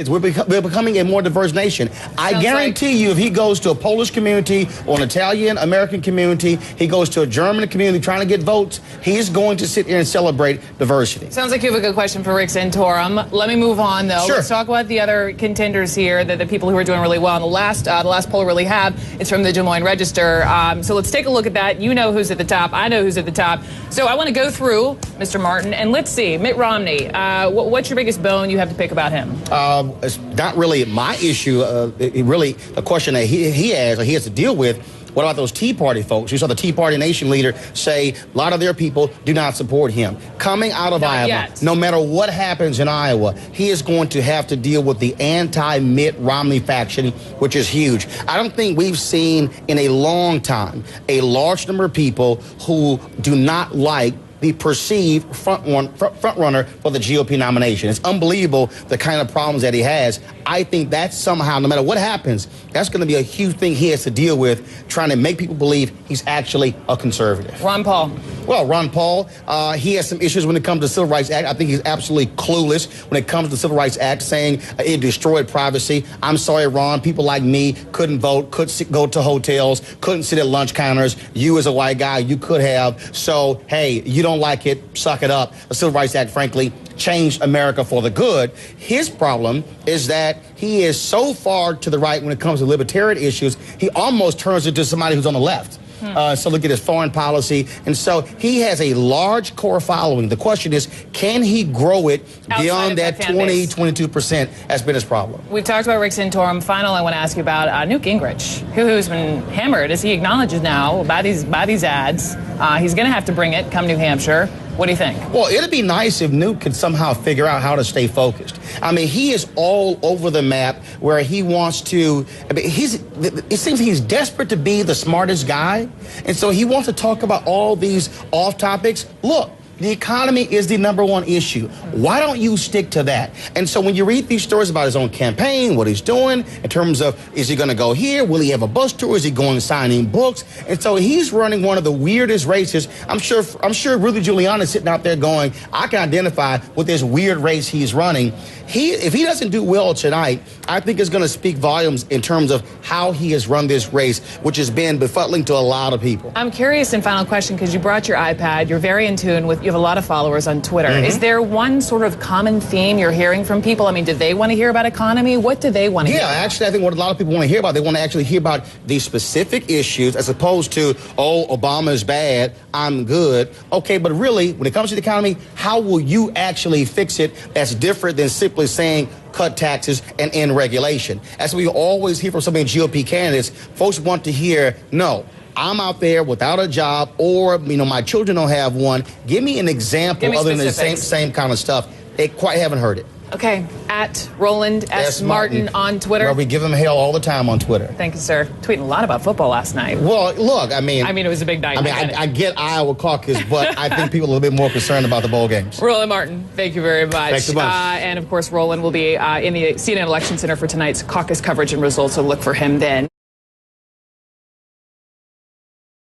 We're becoming a more diverse nation. I guarantee you, if he goes to a Polish community or an Italian-American community, he goes to a German community trying to get votes, he's going to sit here and celebrate diversity. Sounds like you have a good question for Rick Santorum. Let me move on, though. Sure. Let's talk about the other contenders here, the people who are doing really well. And the last poll we really have is from the Des Moines Register. So let's take a look at that. You know who's at the top. I know who's at the top. So I want to go through Mr. Martin, and let's see. Mitt Romney, what's your biggest bone you have to pick about him? It's not really my issue. Really, a question that he has to deal with. What about those Tea Party folks? You saw the Tea Party Nation leader say a lot of their people do not support him. Coming out of Iowa, no matter what happens in Iowa, he is going to have to deal with the anti-Mitt Romney faction, which is huge. I don't think we've seen in a long time a large number of people who do not like the perceived front runner for the GOP nomination. It's unbelievable the kind of problems that he has. I think that somehow, no matter what happens, that's going to be a huge thing he has to deal with, trying to make people believe he's actually a conservative. Ron Paul. Well, Ron Paul, he has some issues when it comes to the Civil Rights Act. I think he's absolutely clueless when it comes to the Civil Rights Act, saying it destroyed privacy. I'm sorry, Ron, people like me couldn't vote, couldn't go to hotels, couldn't sit at lunch counters. You as a white guy, you could have. So, hey, you don't like it, suck it up. The Civil Rights Act, frankly, changed America for the good. His problem is that he is so far to the right when it comes to libertarian issues, he almost turns into somebody who's on the left. So look at his foreign policy. And so he has a large core following. The question is, can he grow it beyond that 22% has been his problem. We've talked about Rick Santorum. Final, I want to ask you about Newt Gingrich, who's been hammered, as he acknowledges now, by these ads. He's going to have to bring it come New Hampshire. What do you think? Well, it'd be nice if Newt could somehow figure out how to stay focused. I mean, he is all over the map where he wants to. I mean, it seems he's desperate to be the smartest guy. And so he wants to talk about all these off topics. Look, the economy is the #1 issue. Why don't you stick to that? And so when you read these stories about his own campaign, what he's doing in terms of, is he going to go here? Will he have a bus tour? Is he going signing books? And so he's running one of the weirdest races. I'm sure Rudy Giuliani is sitting out there going, I can identify with this weird race he's running. If he doesn't do well tonight, I think it's going to speak volumes in terms of how he has run this race, which has been befuddling to a lot of people. I'm curious, and final question, because you brought your iPad, you're very in tune with, you have a lot of followers on Twitter. Is there one sort of common theme you're hearing from people? I mean, did they want to hear about economy? What do they want to hear about? Yeah, actually, I think what a lot of people want to hear about, they want to actually hear about these specific issues as opposed to, oh, Obama is bad, I'm good. Okay, but really, when it comes to the economy, how will you actually fix it that's different than simply saying cut taxes and end regulation? As we always hear from some of the GOP candidates, folks want to hear, no, I'm out there without a job, or, my children don't have one. Give me an example other than the same kind of stuff. They quite haven't heard it. Okay, at Roland S. Martin on Twitter. Well, we give him hell all the time on Twitter. Thank you, sir. Tweeting a lot about football last night. Well, look, I mean, it was a big night. I get Iowa Caucus, but I think people are a little bit more concerned about the bowl games. Roland Martin, thank you very much. Thanks so much. And, of course, Roland will be in the CNN Election Center for tonight's caucus coverage and results, so look for him then.